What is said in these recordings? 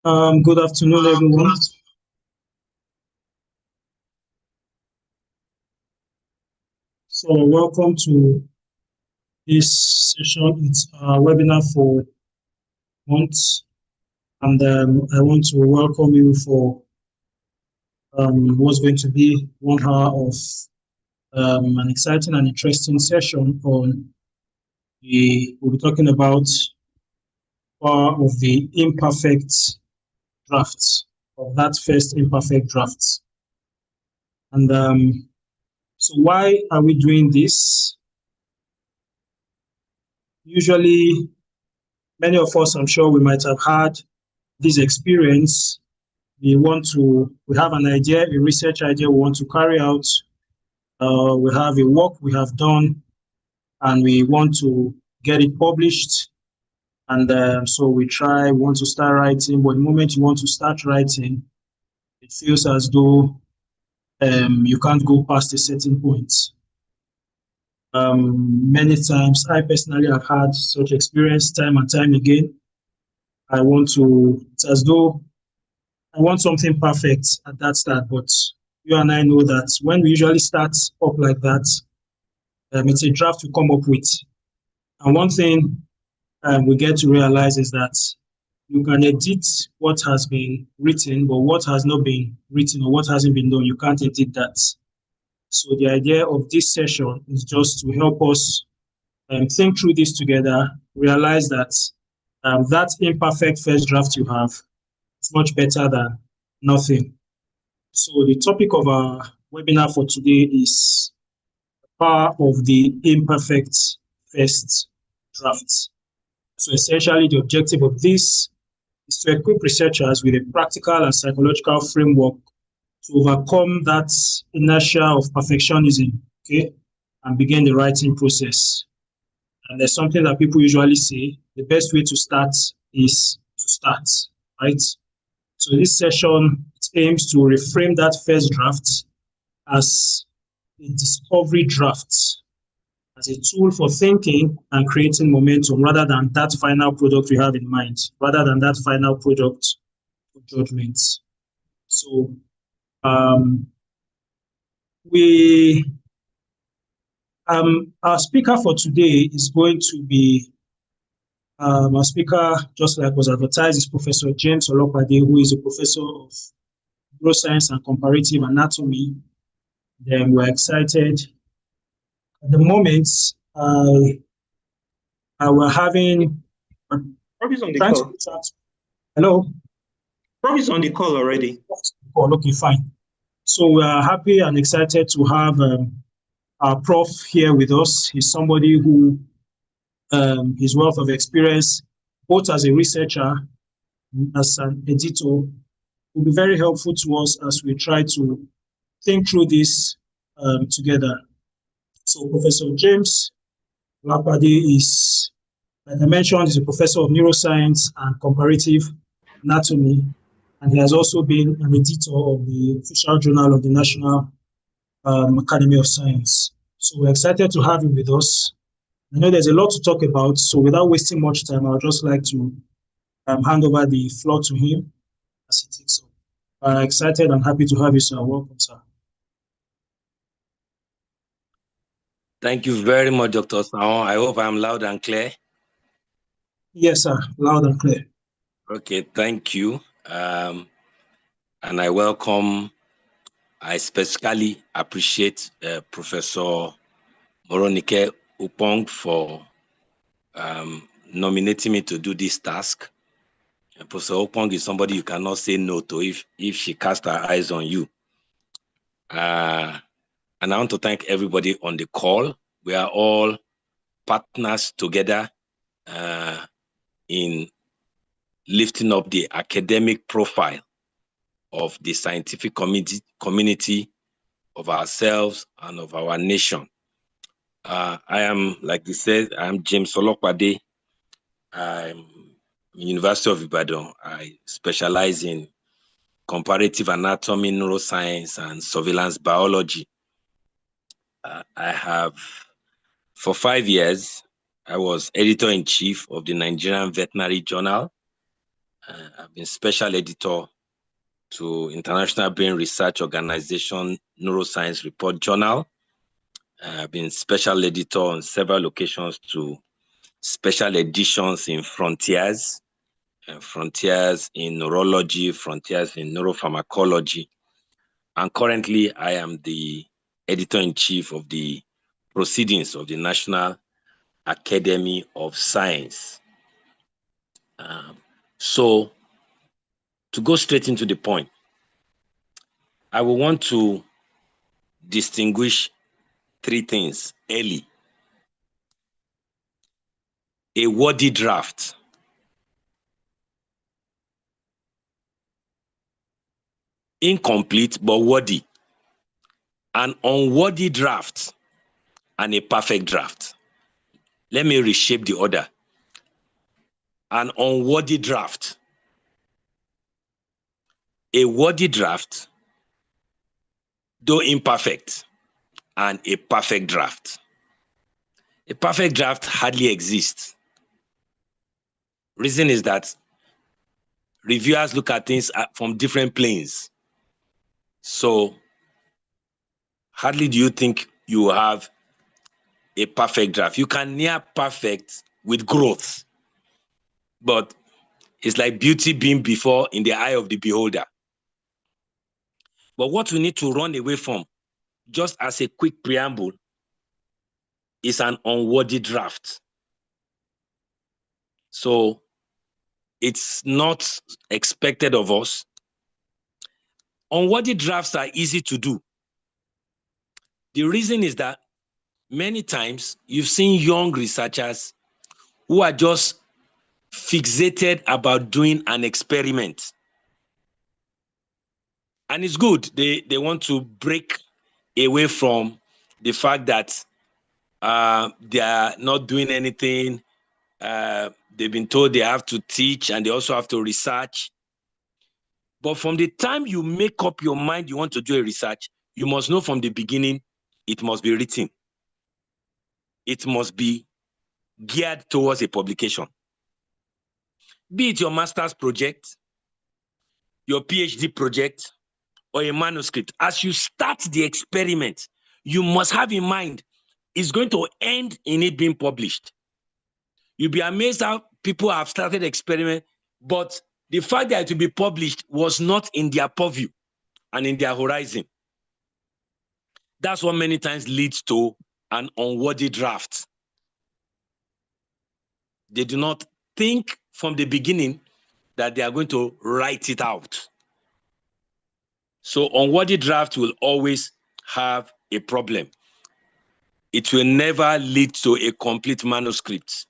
Good afternoon, everyone. So welcome to this session. It's a webinar for months, and I want to welcome you for what's going to be 1 hour of an exciting and interesting session on we'll be talking about power of the imperfect draft, of that first imperfect draft. And so why are we doing this? Usually, many of us, I'm sure we might have had this experience. We have an idea, a research idea we want to carry out. We have a work we have done, and we want to get it published. And so we want to start writing, but the moment you want to start writing, it feels as though you can't go past a certain point. Many times, I personally have had such experience time and time again. It's as though I want something perfect at that start, but you and I know that when we usually start up like that, it's a draft we come up with. And one thing we get to realize is that you can edit what has been written, but what has not been written or what hasn't been done, you can't edit that. So the idea of this session is just to help us think through this together, realize that that imperfect first draft you have is much better than nothing. So the topic of our webinar for today is the power of the imperfect first draft. So essentially, the objective of this is to equip researchers with a practical and psychological framework to overcome that inertia of perfectionism, okay, and begin the writing process. And there's something that people usually say, the best way to start is to start, right? So this session, it aims to reframe that first draft as a discovery draft, as a tool for thinking and creating momentum rather than that final product we have in mind, rather than that final product for judgment. So our speaker for today is going to be our speaker, just like was advertised, is Professor James Olopade, who is a professor of neuroscience and comparative anatomy. Then we're excited. At the moment, we're having. Rob is on the call. Hello? Rob is on the call already. Oh, okay, fine. So we are happy and excited to have our prof here with us. He's somebody who his wealth of experience, both as a researcher, as an editor, will be very helpful to us as we try to think through this together. So Professor James Olopade is, like I mentioned, is a professor of neuroscience and comparative anatomy, and he has also been an editor of the official journal of the National Academy of Science. So we're excited to have him with us. I know there's a lot to talk about, so without wasting much time, I would just like to hand over the floor to him as he takes up. Excited and happy to have you, sir. Welcome, sir. Thank you very much, Dr. Saon. I hope I'm loud and clear. Yes, sir. Loud and clear. Okay, thank you. And I specifically appreciate Professor Moronike Upong for nominating me to do this task. Professor Upong is somebody you cannot say no to if she casts her eyes on you. And I want to thank everybody on the call. We are all partners together in lifting up the academic profile of the scientific community, of ourselves and of our nation. I am, like you said, I'm James Olopade. I'm University of Ibadan. I specialize in comparative anatomy, neuroscience, and surveillance biology. For 5 years, I was editor-in-chief of the Nigerian Veterinary Journal. I've been special editor to International Brain Research Organization Neuroscience Report Journal. I've been special editor on several occasions to special editions in Frontiers, Frontiers in Neurology, Frontiers in Neuropharmacology. And currently, I am the editor-in-chief of the Proceedings of the National Academy of Science. So, to go straight into the point, I will want to distinguish three things early. A wordy draft. Incomplete but wordy. An unworthy draft and a perfect draft. Let me reshape the order. An unworthy draft. A worthy draft, though imperfect, and a perfect draft. A perfect draft hardly exists. Reason is that reviewers look at things from different planes. So hardly do you think you have a perfect draft. You can near perfect with growth, but it's like beauty being before in the eye of the beholder. But what we need to run away from, just as a quick preamble, is an unworthy draft. So it's not expected of us. Unworthy drafts are easy to do. The reason is that many times you've seen young researchers who are just fixated about doing an experiment. And it's good. They want to break away from the fact that they are not doing anything. They've been told they have to teach and they also have to research. But from the time you make up your mind you want to do a research, you must know from the beginning it must be written. It must be geared towards a publication. Be it your master's project, your PhD project, or a manuscript. As you start the experiment, you must have in mind it's going to end in it being published. You'll be amazed how people have started experiment, but the fact that it will be published was not in their purview and in their horizon. That's what many times leads to an unworthy draft. They do not think from the beginning that they are going to write it out. So unworthy draft will always have a problem. It will never lead to a complete manuscript.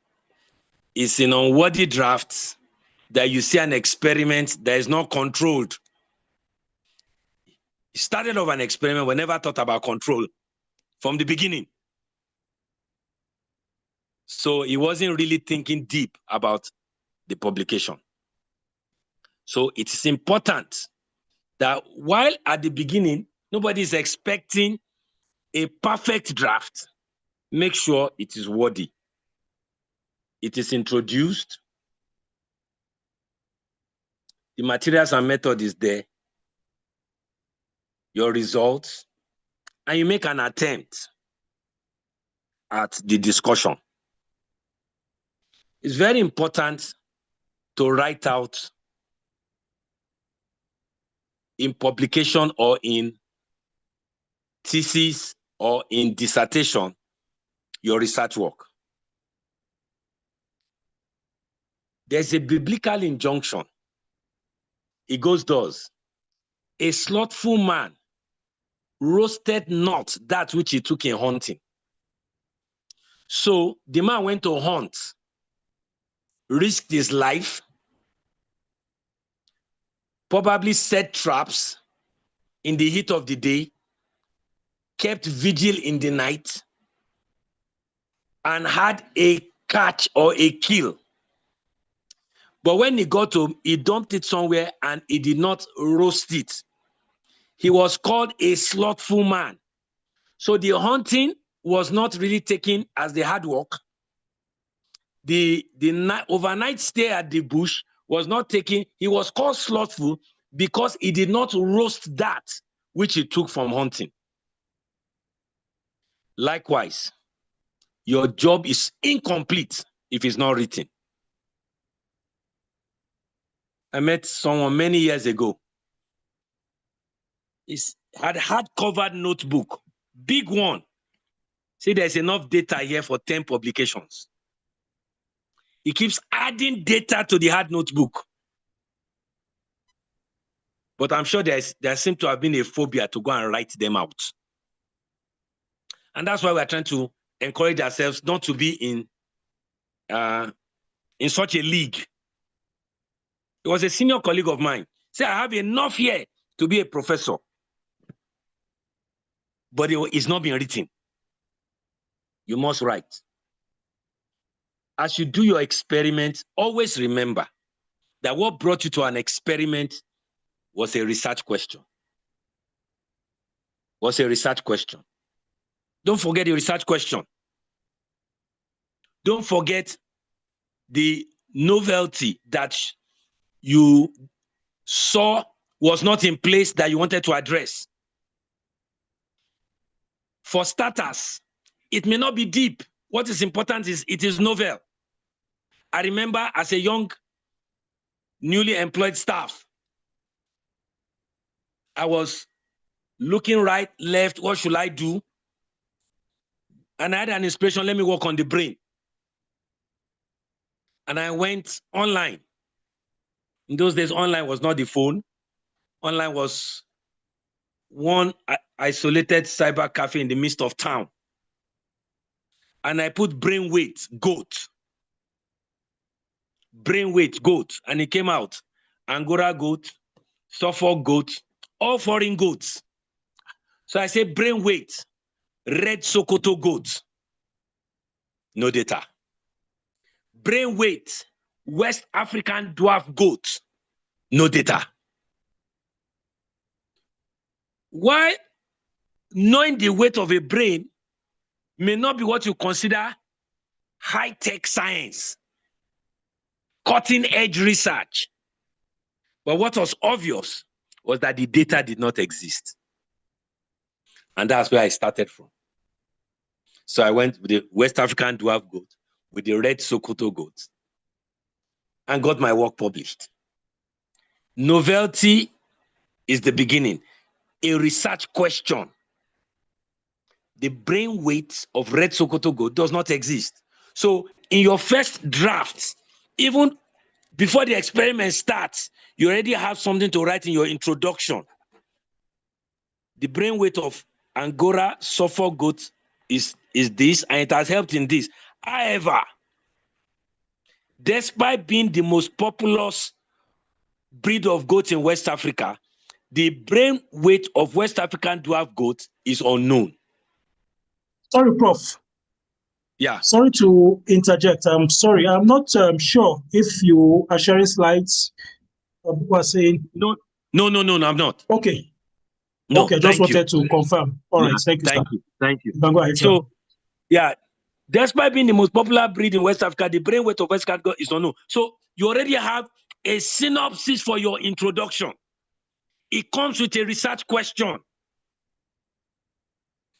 It's in unworthy drafts that you see an experiment that is not controlled. It started off an experiment, we never thought about control from the beginning. So he wasn't really thinking deep about the publication. So it is important that while at the beginning, nobody is expecting a perfect draft, make sure it is worthy. It is introduced. The materials and method is there. Your results, and you make an attempt at the discussion. It's very important to write out in publication or in thesis or in dissertation your research work. There's a biblical injunction. It goes thus: a slothful man roasted not that which he took in hunting. So the man went to hunt, risked his life, probably set traps in the heat of the day, kept vigil in the night, and had a catch or a kill. But when he got home, he dumped it somewhere and he did not roast it. He was called a slothful man. So the hunting was not really taken as the hard work. The overnight stay at the bush was not taking, he was called slothful because he did not roast that which he took from hunting. Likewise, your job is incomplete if it's not written. I met someone many years ago. He had hard-covered notebook, big one. See, there's enough data here for 10 publications. He keeps adding data to the hard notebook. But I'm sure there seems to have been a phobia to go and write them out. And that's why we're trying to encourage ourselves not to be in such a league. It was a senior colleague of mine. Say, I have enough here to be a professor. But it's not being written. You must write. As you do your experiment, always remember that what brought you to an experiment was a research question. Don't forget the research question. Don't forget the novelty that you saw was not in place that you wanted to address. For starters, it may not be deep. What is important is it is novel. I remember as a young, newly employed staff, I was looking right, left, what should I do? And I had an inspiration, let me work on the brain. And I went online. In those days, online was not the phone. Online was one isolated cyber cafe in the midst of town. And I put brain weight, goat. Brain weight, goat. And it came out. Angora goat, Suffolk goat, all foreign goats. So I say brain weight, red Sokoto goat. No data. Brain weight, West African dwarf goat. No data. Why knowing the weight of a brain may not be what you consider high-tech science, cutting-edge research. But what was obvious was that the data did not exist. And that's where I started from. So I went with the West African dwarf goat, with the red Sokoto goat, and got my work published. Novelty is the beginning. A research question. The brain weight of red Sokoto goat does not exist. So in your first draft, even before the experiment starts, you already have something to write in your introduction. The brain weight of Angora Suffolk goat is this, and it has helped in this. However, despite being the most populous breed of goats in West Africa, the brain weight of West African dwarf goat is unknown. Sorry, Prof. Yeah. Sorry to interject. I'm sorry. I'm not sure if you are sharing slides. People are saying no, I'm not. Okay. No, okay, just wanted to confirm. All right, thank you, thank sir. Thank you. Go ahead, sir. So, yeah, despite being the most popular breed in West Africa, the brain weight of West Africa is unknown. So you already have a synopsis for your introduction. It comes with a research question.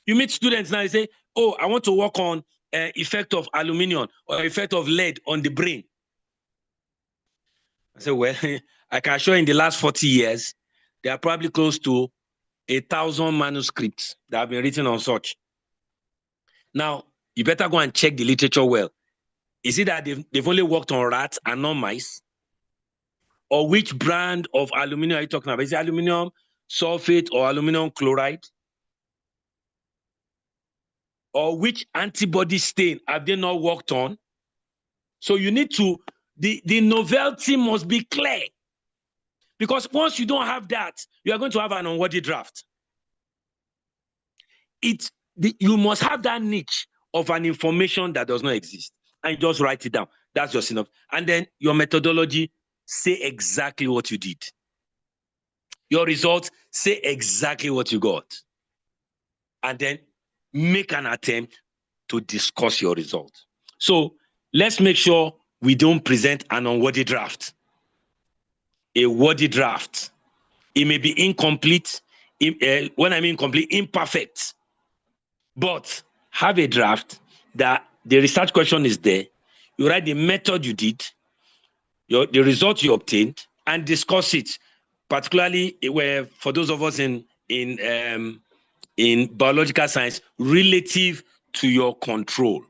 You meet students now, they say, oh, I want to work on effect of aluminum or effect of lead on the brain. I say, well, I can show in the last 40 years, there are probably close to 1,000 manuscripts that have been written on such. Now, you better go and check the literature well. Is it that they've only worked on rats and not mice? Or which brand of aluminum are you talking about? Is it aluminum sulfate or aluminum chloride? Or which antibody stain have they not worked on? So you need to, the novelty must be clear. Because once you don't have that, you are going to have an unworthy draft. You must have that niche of an information that does not exist. And just write it down. That's your synopsis. And then your methodology, say exactly what you did. Your results, say exactly what you got. And then make an attempt to discuss your results. So let's make sure we don't present an unworthy draft. a wordy draft. It may be incomplete. When I mean complete, imperfect. But have a draft that the research question is there. You write the method you did, the result you obtained, and discuss it. Particularly where for those of us in biological science, relative to your control.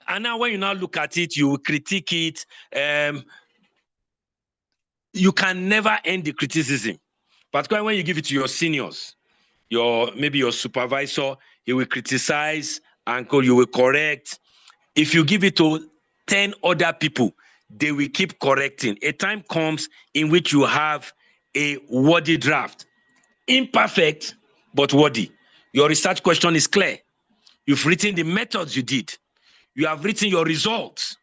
And now when you now look at it, you critique it. You can never end the criticism. Particularly when you give it to your seniors, maybe your supervisor, he will criticize and you will correct. If you give it to 10 other people, they will keep correcting. A time comes in which you have a wordy draft. Imperfect, but wordy. Your research question is clear. You've written the methods you did. You have written your results.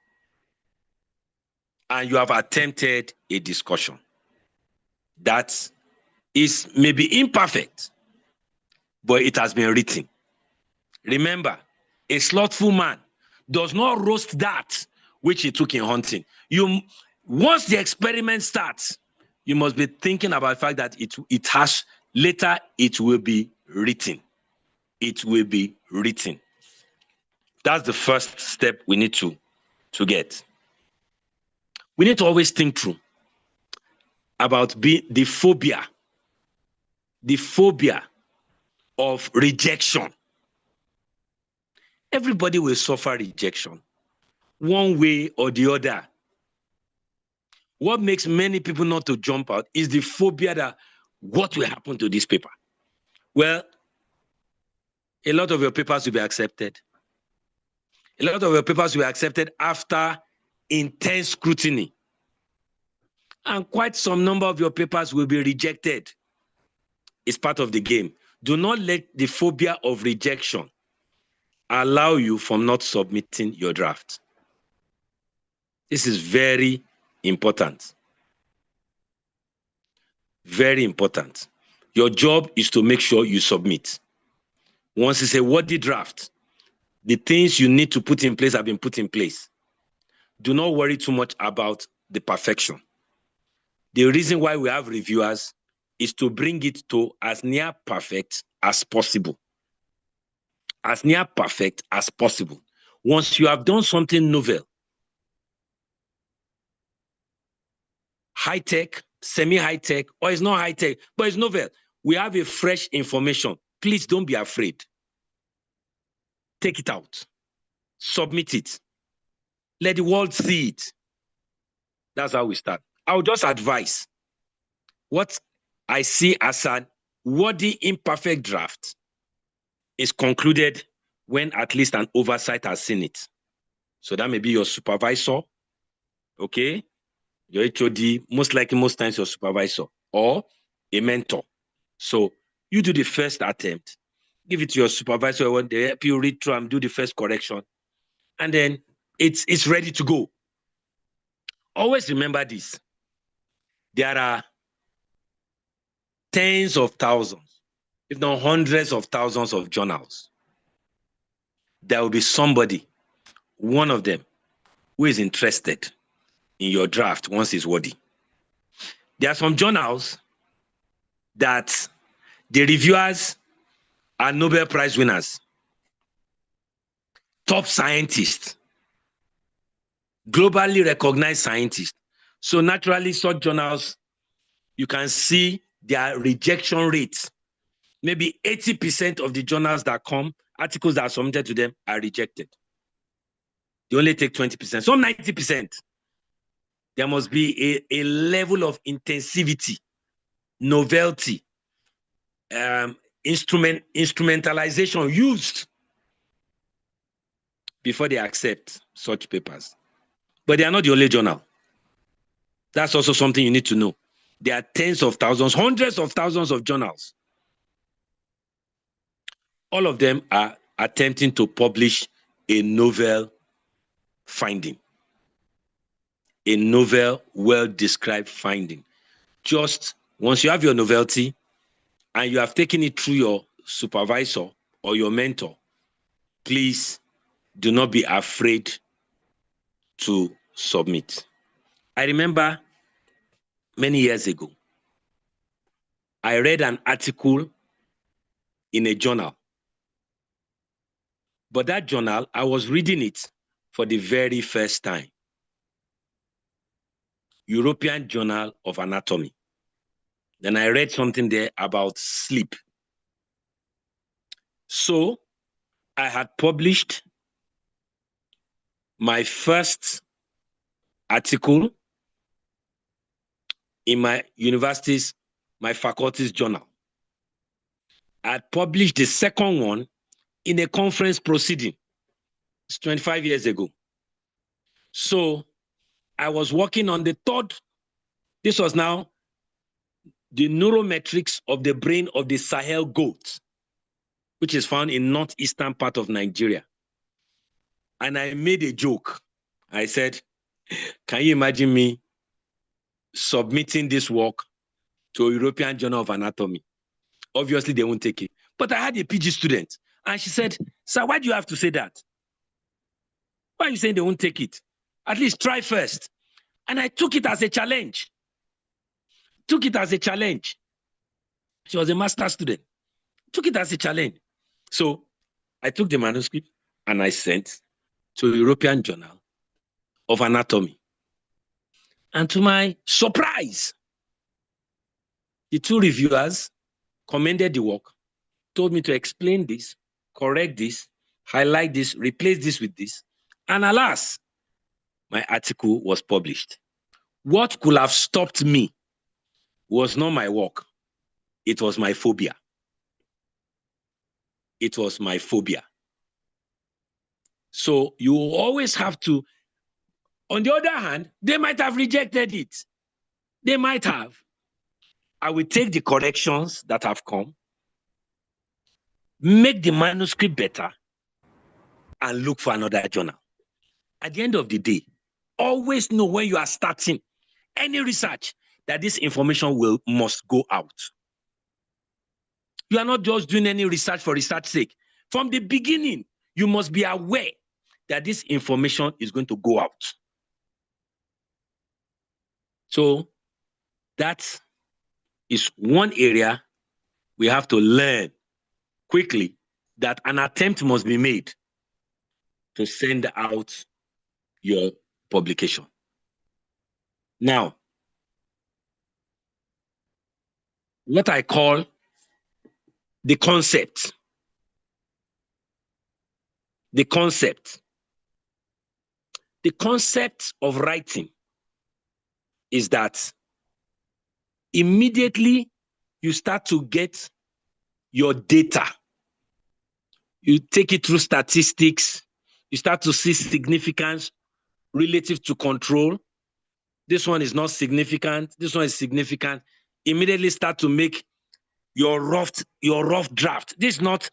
And you have attempted a discussion. That is maybe imperfect, but it has been written. Remember, a slothful man does not roast that which he took in hunting. Once the experiment starts, you must be thinking about the fact that later it will be written. It will be written. That's the first step we need to get. We need to always think through about the phobia of rejection. Everybody will suffer rejection, one way or the other. What makes many people not to jump out is the phobia that what will happen to this paper? Well, a lot of your papers will be accepted. A lot of your papers will be accepted after intense scrutiny. And quite some number of your papers will be rejected. It's part of the game. Do not let the phobia of rejection allow you from not submitting your draft. This is very important. Very important. Your job is to make sure you submit. Once it's a wordy draft, the things you need to put in place have been put in place. Do not worry too much about the perfection. The reason why we have reviewers is to bring it to as near perfect as possible. As near perfect as possible. Once you have done something novel, high-tech, semi-high-tech, or it's not high-tech, but it's novel, we have a fresh information. Please don't be afraid. Take it out. Submit it. Let the world see it. That's how we start. I'll just advise what I see as a wordy imperfect draft is concluded when at least an oversight has seen it. So that may be your supervisor, okay? Your HOD, most likely most times your supervisor, or a mentor. So you do the first attempt, give it to your supervisor when they help you read through and do the first correction, and then it's ready to go. Always remember this. There are tens of thousands, if not hundreds of thousands of journals. There will be somebody, one of them, who is interested in your draft once it's worthy. There are some journals that the reviewers are Nobel Prize winners, top scientists, globally recognized scientists. So naturally, such journals, you can see their rejection rates. Maybe 80% of the journals that come, articles that are submitted to them are rejected. They only take 20%, some 90%. There must be a level of intensivity, novelty, instrumentalization used before they accept such papers. But they are not the only journal. That's also something you need to know. There are tens of thousands, hundreds of thousands of journals. All of them are attempting to publish a novel finding. A novel, well-described finding. Just once you have your novelty and you have taken it through your supervisor or your mentor, please do not be afraid to submit. I remember many years ago, I read an article in a journal. But that journal, I was reading it for the very first time. European Journal of Anatomy. Then I read something there about sleep. So I had published my first article in my university's, my faculty's journal. I had published the second one in a conference proceeding. It's 25 years ago. So I was working on the third. This was now the neurometrics of the brain of the Sahel goat, which is found in northeastern part of Nigeria. And I made a joke. I said, can you imagine me submitting this work to a European Journal of Anatomy? Obviously, they won't take it. But I had a PG student, and she said, sir, why do you have to say that? Why are you saying they won't take it? At least try first. And I took it as a challenge. Took it as a challenge. She was a master's student. Took it as a challenge. So I took the manuscript and I sent to the European Journal of Anatomy. And to my surprise, the two reviewers commended the work, told me to explain this, correct this, highlight this, replace this with this. And alas, my article was published. What could have stopped me was not my work. It was my phobia. It was my phobia. So you always have to, on the other hand, they might have rejected it. They might have. I will take the corrections that have come, make the manuscript better, and look for another journal. At the end of the day, always know when you are starting any research that this information must go out. You are not just doing any research for research's sake. From the beginning, you must be aware that this information is going to go out. So that is one area we have to learn quickly, that an attempt must be made to send out your publication. Now, what I call the concept. The concept of writing is that immediately you start to get your data. You take it through statistics. You start to see significance relative to control. This one is not significant. This one is significant. Immediately start to make your rough draft. This is not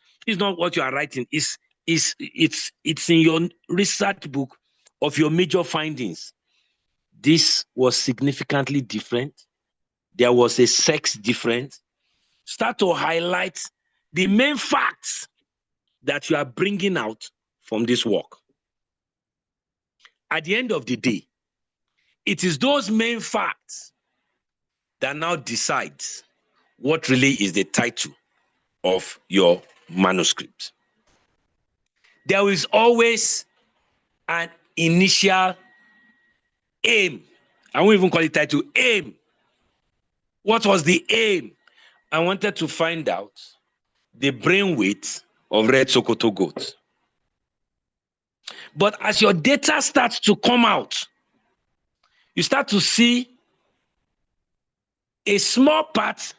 what you are writing. It's in your research book of your major findings. This was significantly different. There was a sex difference. Start to highlight the main facts that you are bringing out from this work. At the end of the day, it is those main facts that now decides what really is the title of your manuscript. There is always an initial aim. I won't even call it title, aim. What was the aim? I wanted to find out the brain weight of red Sokoto goat. But as your data starts to come out, you start to see a small part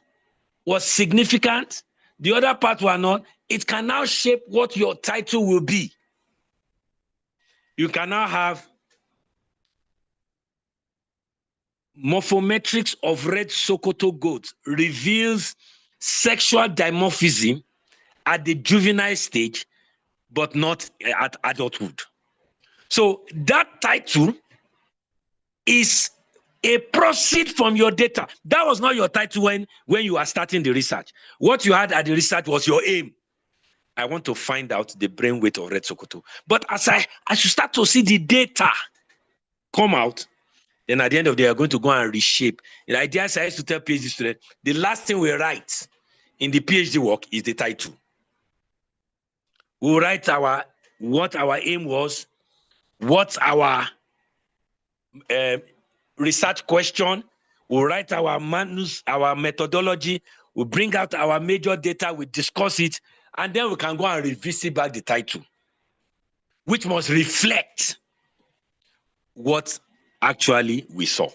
was significant, the other part were not. It can now shape what your title will be. You can now have morphometrics of red Sokoto goat reveals sexual dimorphism at the juvenile stage, but not at adulthood. So that title is a proceed from your data. That was not your title when you are starting the research. What you had at the research was your aim. I want to find out the brain weight of red Sokoto. But as you start to see the data come out, Then at the end of the day, you're going to go and reshape. The idea is I used to tell PhD students, the last thing we write in the PhD work is the title. We'll write what our aim was, what our research question, we'll write our methodology, we'll bring out our major data, we discuss it, and then we can go and revisit back the title, which must reflect what actually we saw.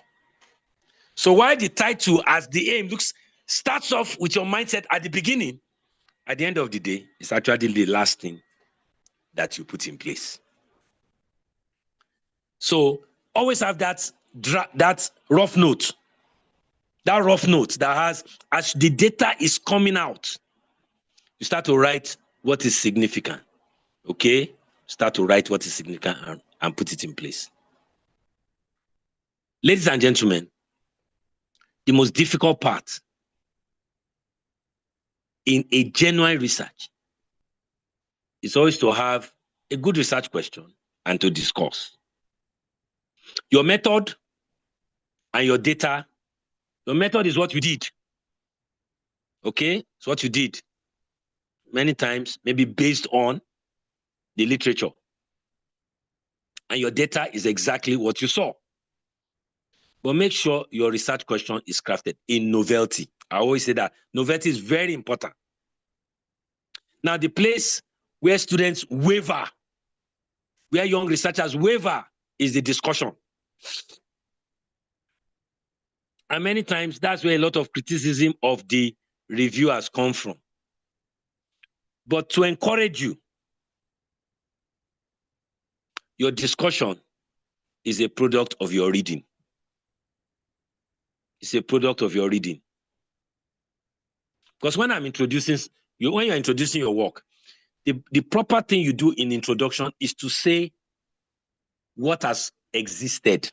So while the title as the aim starts off with your mindset at the beginning, at the end of the day, it's actually the last thing that you put in place. So always have that rough note. That rough note that has, as the data is coming out, you start to write what is significant. Okay? Start to write what is significant and put it in place. Ladies and gentlemen, the most difficult part in a genuine research is always to have a good research question and to discuss. Your method and your data, your method is what you did. Okay? It's what you did. Many times, maybe based on the literature. And your data is exactly what you saw. But make sure your research question is crafted in novelty. I always say that novelty is very important. Now, the place where students waver, where young researchers waver, is the discussion. And many times, that's where a lot of criticism of the reviewers come from. But to encourage you, your discussion is a product of your reading. It's a product of your reading. Because when you're introducing your work, the proper thing you do in introduction is to say what has existed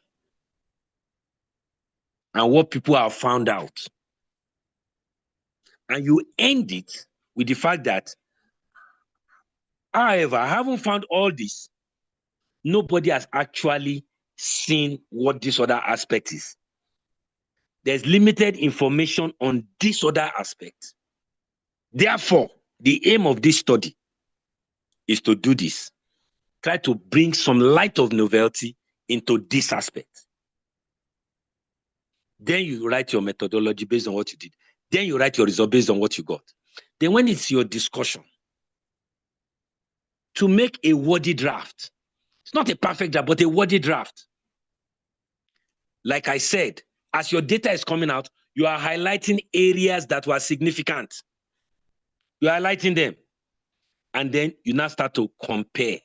and what people have found out. And you end it with the fact that, however, I haven't found all this. Nobody has actually seen what this other aspect is. There's limited information on this other aspect. Therefore, the aim of this study is to do this. Try to bring some light of novelty into this aspect. Then you write your methodology based on what you did. Then you write your result based on what you got. Then when it's your discussion, to make a wordy draft, it's not a perfect draft, but a wordy draft. Like I said, as your data is coming out, you are highlighting areas that were significant. You are highlighting them. And then you now start to compare.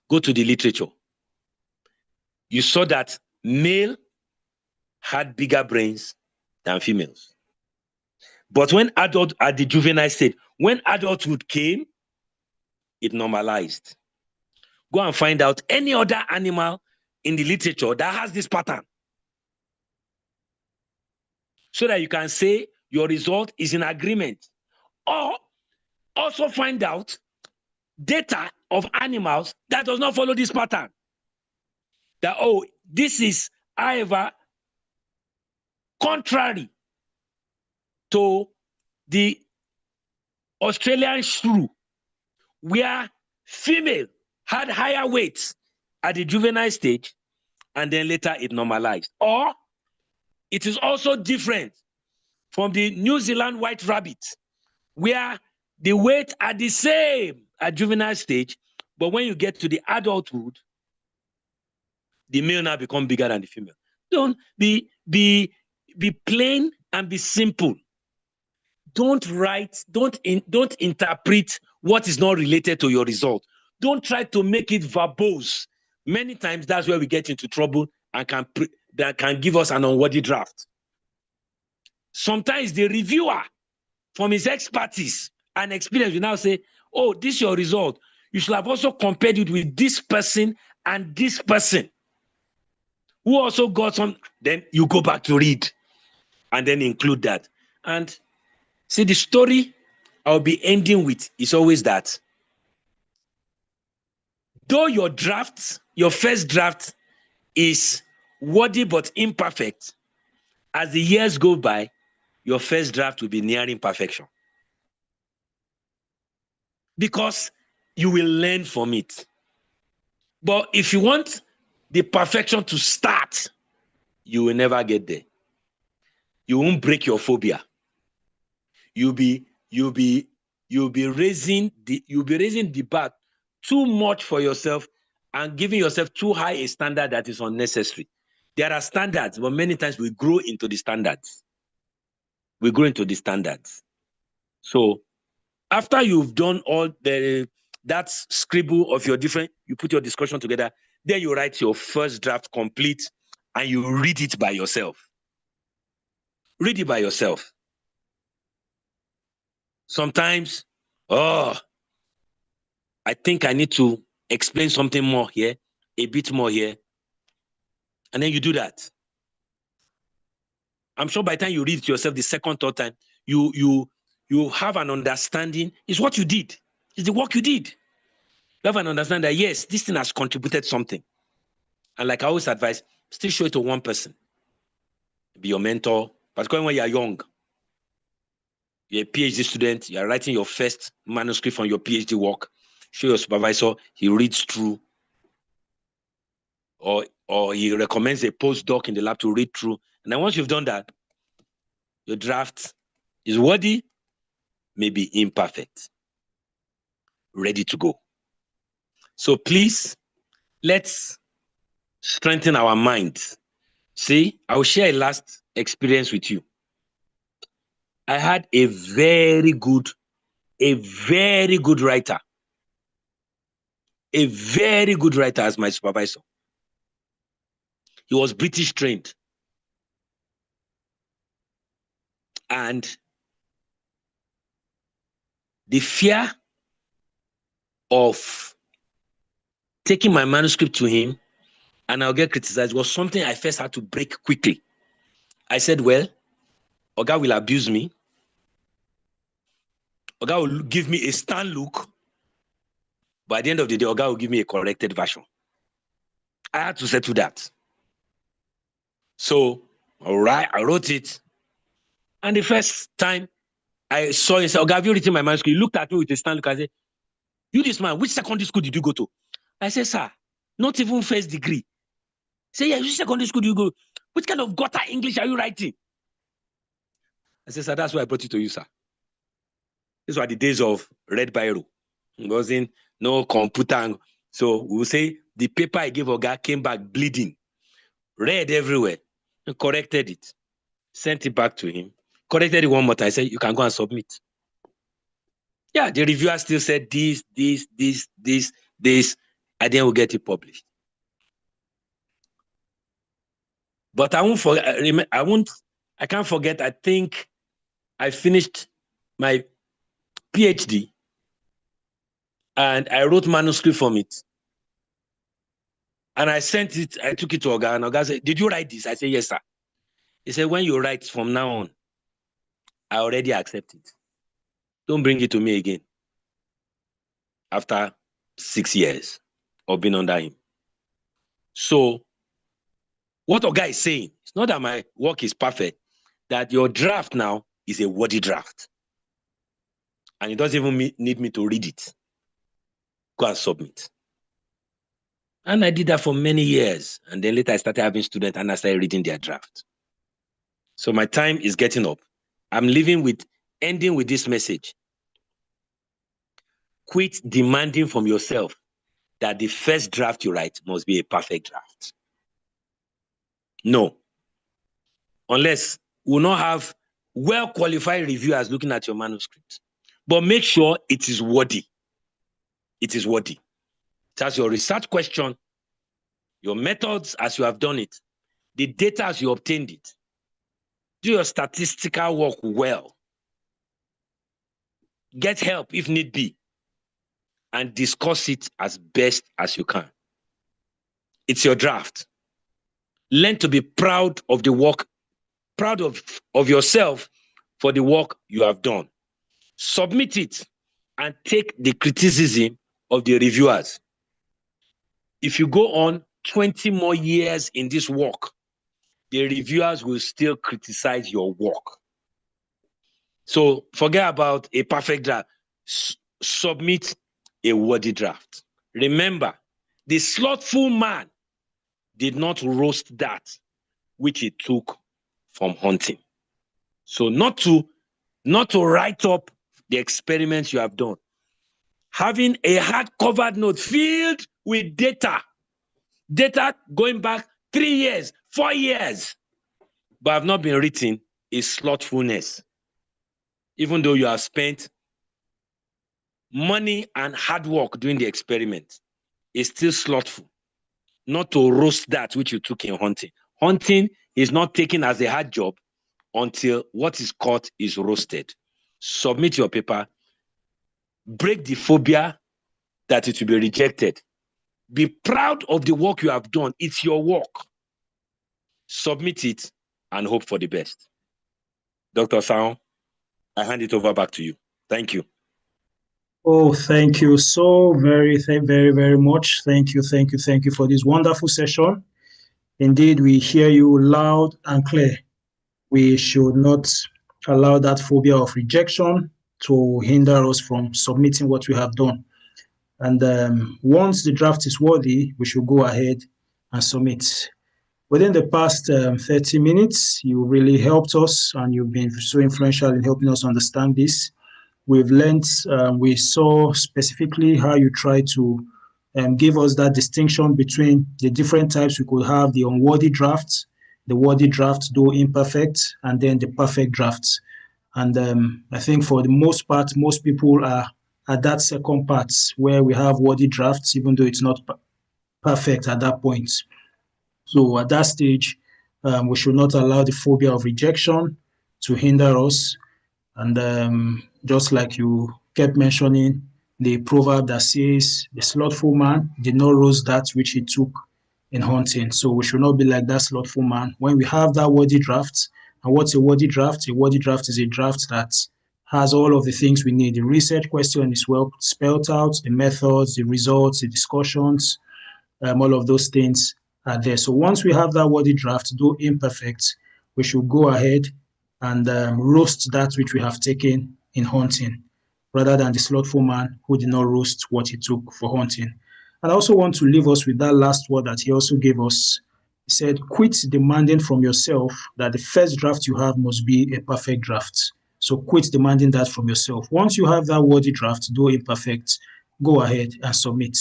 Go to the literature. You saw that male had bigger brains than females. But when adult at the juvenile state, when adulthood came, it normalized. Go and find out any other animal in the literature that has this pattern, so that you can say your result is in agreement. Or also find out data of animals that does not follow this pattern. That, oh, this is, however, contrary to the Australian shrew, where female had higher weights at the juvenile stage, and then later it normalized. Or it is also different from the New Zealand white rabbit, where the weight are the same at juvenile stage, but when you get to the adulthood, the male now become bigger than the female. Don't be plain and be simple. Don't write, don't interpret what is not related to your result. Don't try to make it verbose. Many times that's where we get into trouble and that can give us an unworthy draft. Sometimes the reviewer, from his expertise and experience, will now say, oh, this is your result. You should have also compared it with this person and this person who also got some. Then you go back to read and then include that. And see, the story I'll be ending with is always that, though your first draft is worthy but imperfect, as the years go by, your first draft will be nearing perfection. Because you will learn from it. But if you want the perfection to start, you will never get there. You won't break your phobia. You'll be raising the bar too much for yourself and giving yourself too high a standard that is unnecessary. There are standards, but many times we grow into the standards. We grow into the standards. So after you've done all that scribble of your different, you put your discussion together, then you write your first draft complete and you read it by yourself. Read it by yourself. Sometimes, I think I need to explain something more here, a bit more here. And then you do that. I'm sure by the time you read it yourself the second, third time, you have an understanding. It's what you did. It's the work you did. You have an understanding that, yes, this thing has contributed something. And like I always advise, still show it to one person. Be your mentor, particularly when you're young. You're a PhD student, you're writing your first manuscript on your PhD work. Show your supervisor, he reads through. Or he recommends a postdoc in the lab to read through. And then once you've done that, your draft is worthy, maybe imperfect, ready to go. So please, let's strengthen our minds. See, I will share a last experience with you. I had a very good writer. A very good writer as my supervisor. He was British trained. And the fear of taking my manuscript to him and I'll get criticized was something I first had to break quickly. I said, well, Oga will abuse me. Oga will give me a stern look. But at the end of the day, Oga will give me a corrected version. I had to settle that. So, all right, I wrote it. And the first time I saw him, said, Oga, have you written my manuscript? He looked at me with a stern look. I said, you this man, which secondary school did you go to? I said, sir, not even first degree. He said, yeah, which secondary school do you go? Which kind of gutter English are you writing? I said, sir, that's why I brought it to you, sir. These were the days of red biro. It wasn't no computer. So we will say the paper I gave Oga came back bleeding, red everywhere. And corrected it, sent it back to him, corrected it one more time. I said, you can go and submit. Yeah, the reviewer still said this, and then we'll get it published. But I won't forget, I can't forget, I think I finished my PhD and I wrote manuscript from it. And I sent it, I took it to Oga, and Oga said, did you write this? I said, yes, sir. He said, when you write from now on, I already accept it. Don't bring it to me again. After 6 years of being under him. So, what Oga is saying, it's not that my work is perfect, that your draft now is a worthy draft. And it doesn't even need me to read it. Go and submit. And I did that for many years. And then later I started having students and I started reading their draft. So my time is getting up. I'm ending with this message. Quit demanding from yourself that the first draft you write must be a perfect draft. No. Unless we'll not have well-qualified reviewers looking at your manuscript. But make sure it is worthy. It is worthy. That's your research question, your methods as you have done it, the data as you obtained it. Do your statistical work well. Get help if need be. And discuss it as best as you can. It's your draft. Learn to be proud of the work, proud of yourself for the work you have done. Submit it and take the criticism of the reviewers. If you go on 20 more years in this work, the reviewers will still criticize your work. So forget about a perfect draft. Submit a worthy draft. Remember, the slothful man did not roast that which he took from hunting. So not to write up the experiments you have done. Having a hard-covered note filled with data going back 3 years, 4 years, but have not been written is slothfulness. Even though you have spent money and hard work doing the experiment, it's still slothful not to roast that which you took in hunting. Hunting is not taken as a hard job until what is caught is roasted. Submit your paper, break the phobia that it will be rejected. Be proud of the work you have done. It's your work. Submit it and hope for the best. Dr. Sao, I hand it over back to you. Thank you. Oh, thank you so very, very much. Thank you for this wonderful session. Indeed, we hear you loud and clear. We should not allow that phobia of rejection to hinder us from submitting what we have done. And once the draft is worthy, we should go ahead and submit. Within the past 30 minutes, you really helped us and you've been so influential in helping us understand this. We've learned, we saw specifically how you try to give us that distinction between the different types we could have: the unworthy drafts, the worthy draft, though imperfect, and then the perfect drafts. And I think for the most part, most people are at that second part where we have worthy drafts, even though it's not perfect at that point. So at that stage, we should not allow the phobia of rejection to hinder us. And just like you kept mentioning, the proverb that says, the slothful man did not roast that which he took in hunting. So we should not be like that slothful man. When we have that worthy draft, and what's a worthy draft? A worthy draft is a draft that has all of the things we need. The research question is well spelled out, the methods, the results, the discussions, all of those things are there. So once we have that worthy draft, though imperfect, we should go ahead and roast that which we have taken in hunting, rather than the slothful man who did not roast what he took for hunting. And I also want to leave us with that last word that he also gave us. He said, quit demanding from yourself that the first draft you have must be a perfect draft. So quit demanding that from yourself. Once you have that worthy draft, though imperfect, go ahead and submit.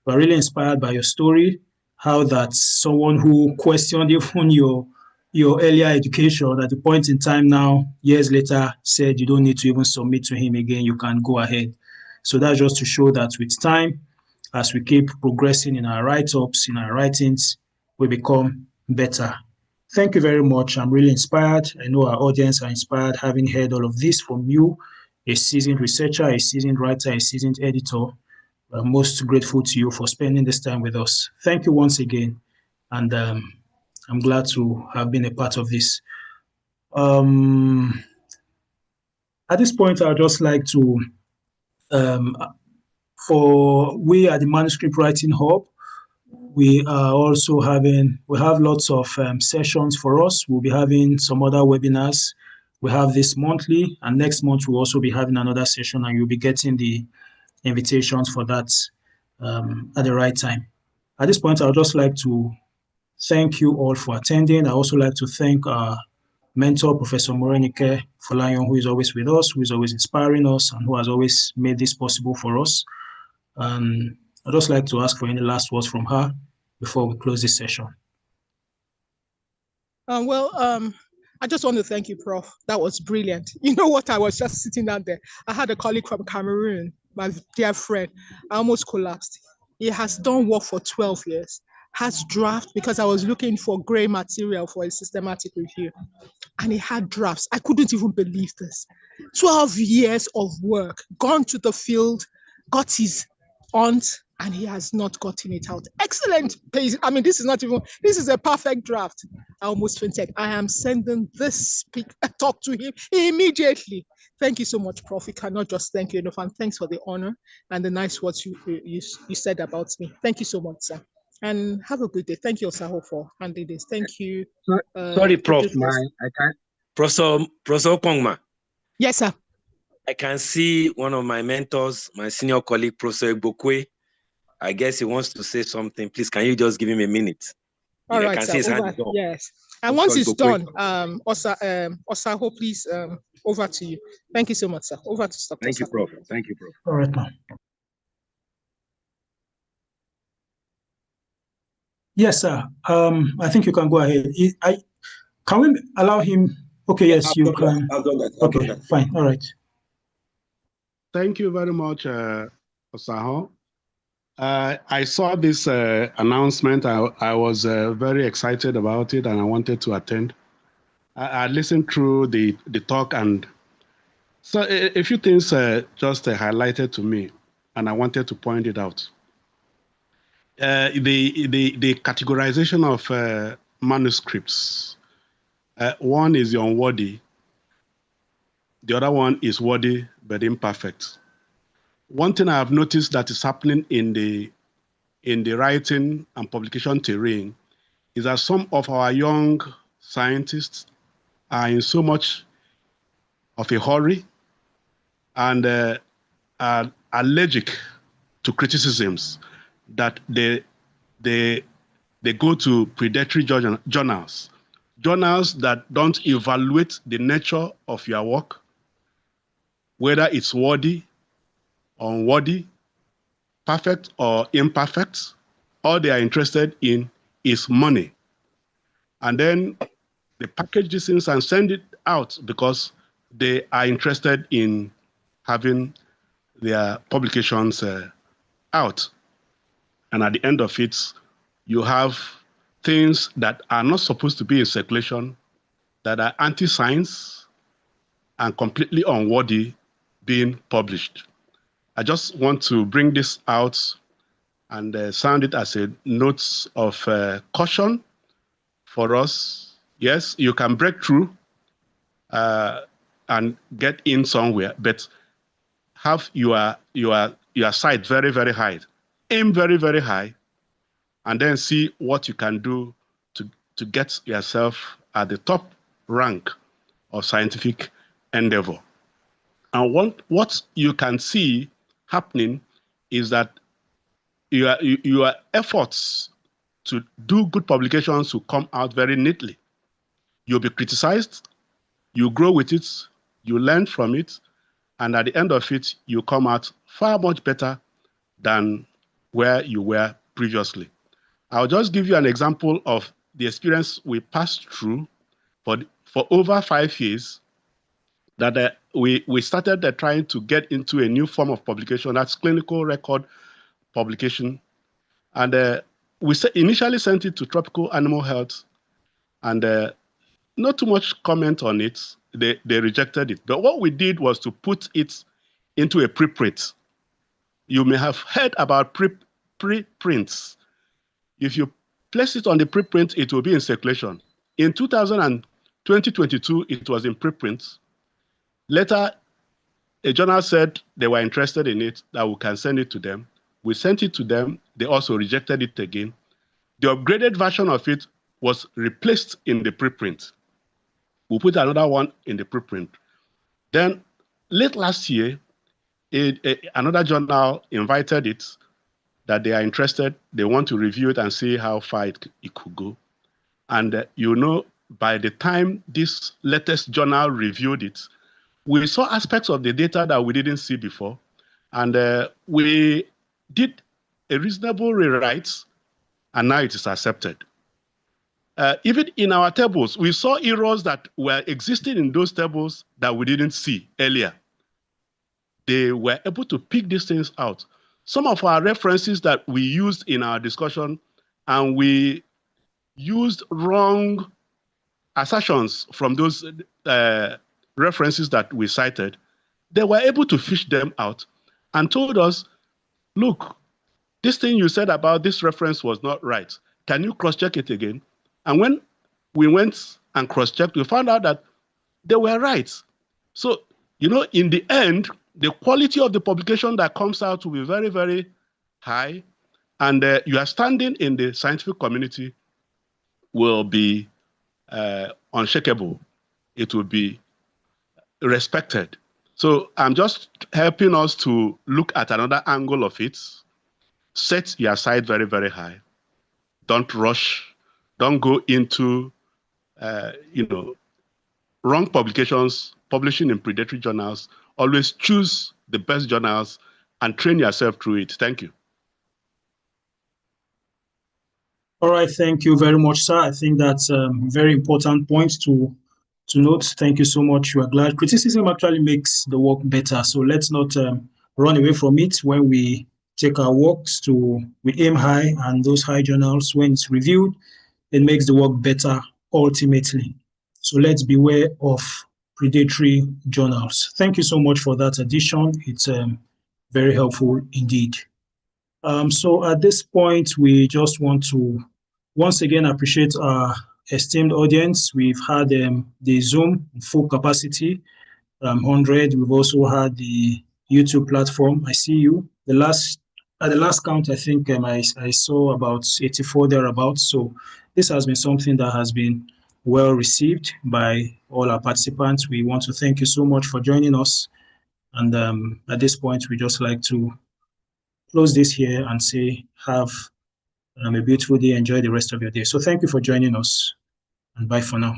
We're really inspired by your story, how that someone who questioned even your earlier education at the point in time now, years later, said you don't need to even submit to him again, you can go ahead. So that's just to show that with time, as we keep progressing in our write-ups, in our writings, we become better. Thank you very much. I'm really inspired. I know our audience are inspired having heard all of this from you, a seasoned researcher, a seasoned writer, a seasoned editor. I'm most grateful to you for spending this time with us. Thank you once again. And I'm glad to have been a part of this. At this point, I'd just like to, we at the Manuscript Writing Hub, we are also we have lots of sessions for us. We'll be having some other webinars. We have this monthly, and next month we'll also be having another session, and you'll be getting the invitations for that at the right time. At this point, I would just like to thank you all for attending. I also like to thank our mentor, Professor Morenike Folayon, who is always with us, who is always inspiring us, and who has always made this possible for us. I'd just like to ask for any last words from her before we close this session. I just want to thank you, Prof. That was brilliant. You know what? I was just sitting down there. I had a colleague from Cameroon, my dear friend. I almost collapsed. He has done work for 12 years, has draft, because I was looking for gray material for a systematic review. And he had drafts. I couldn't even believe this. 12 years of work, gone to the field, got his aunt, and he has not gotten it out. Excellent. I mean, this is a perfect draft. I almost fainted. I am sending this talk to him immediately. Thank you so much, Prof. We cannot just thank you enough. And thanks for the honor and the nice words you said about me. Thank you so much, sir. And have a good day. Thank you, Osaho, for handling this. Thank you. Sorry, Prof. Professor Pongma. Yes, sir. I can see one of my mentors, my senior colleague, Professor Egbokwe. I guess he wants to say something. Please, can you just give him a minute? All right, I can sir. see his hand is up. Yes. And once it's done, Osaho, please, over to you. Thank you so much, sir. Over to Dr. Thank you, Osaho. Prof. Thank you, Prof. All right, ma'am. Yes, sir. I think you can go ahead. Can we allow him? Okay, yes, you can. Okay, fine. All right. Thank you very much, Osaho. I saw this announcement. I was very excited about it, and I wanted to attend. I listened through the talk, and so a few things just highlighted to me, and I wanted to point it out. The categorization of manuscripts. One is the unworthy. The other one is worthy but imperfect. One thing I have noticed that is happening in the writing and publication terrain is that some of our young scientists are in so much of a hurry and are allergic to criticisms that they go to predatory journals that don't evaluate the nature of your work, whether it's worthy, unworthy, perfect or imperfect. All they are interested in is money. And then they package these things and send it out because they are interested in having their publications out. And at the end of it, you have things that are not supposed to be in circulation, that are anti-science and completely unworthy being published. I just want to bring this out and sound it as a note of caution for us. Yes, you can break through and get in somewhere, but have your sight very, very high. Aim very, very high, and then see what you can do to get yourself at the top rank of scientific endeavor. And what you can see happening is that your efforts to do good publications will come out very neatly. You'll be criticized, you grow with it, you learn from it, and at the end of it, you come out far much better than where you were previously. I'll just give you an example of the experience we passed through for over 5 years, that we started trying to get into a new form of publication, that's clinical record publication. And we initially sent it to Tropical Animal Health, and not too much comment on it. They rejected it. But what we did was to put it into a preprint. You may have heard about preprints. If you place it on the preprint, it will be in circulation. In 2022, it was in preprint. Later, a journal said they were interested in it, that we can send it to them. We sent it to them. They also rejected it again. The upgraded version of it was replaced in the preprint. We put another one in the preprint. Then late last year, another journal invited it, that they are interested. They want to review it and see how far it could go. And by the time this latest journal reviewed it, we saw aspects of the data that we didn't see before. And we did a reasonable rewrite, and now it is accepted. Even in our tables, we saw errors that were existing in those tables that we didn't see earlier. They were able to pick these things out. Some of our references that we used in our discussion, and we used wrong assertions from those references that we cited, they were able to fish them out and told us, look, this thing you said about this reference was not right. Can you cross-check it again? And when we went and cross-checked, we found out that they were right. So, in the end, the quality of the publication that comes out will be very, very high, And your standing in the scientific community will be unshakable. It will be respected. So I'm just helping us to look at another angle of it. Set your side very, very high. Don't rush. Don't go into, wrong publications, publishing in predatory journals. Always choose the best journals and train yourself through it. Thank you. All right, thank you very much, sir. I think that's a very important point to note. Thank you so much. We are glad. Criticism actually makes the work better. So let's not run away from it when we take our works we aim high, and those high journals, when it's reviewed, it makes the work better ultimately. So let's beware of predatory journals. Thank you so much for that addition. It's very helpful indeed. So at this point, we just want to once again appreciate our esteemed audience. We've had the Zoom full capacity, 100. We've also had the YouTube platform. I see you. At the last count, I think I saw about 84 thereabouts. So this has been something that has been well received by all our participants. We want to thank you so much for joining us. And at this point, we just like to close this here and say, have a beautiful day. Enjoy the rest of your day. So thank you for joining us, and bye for now.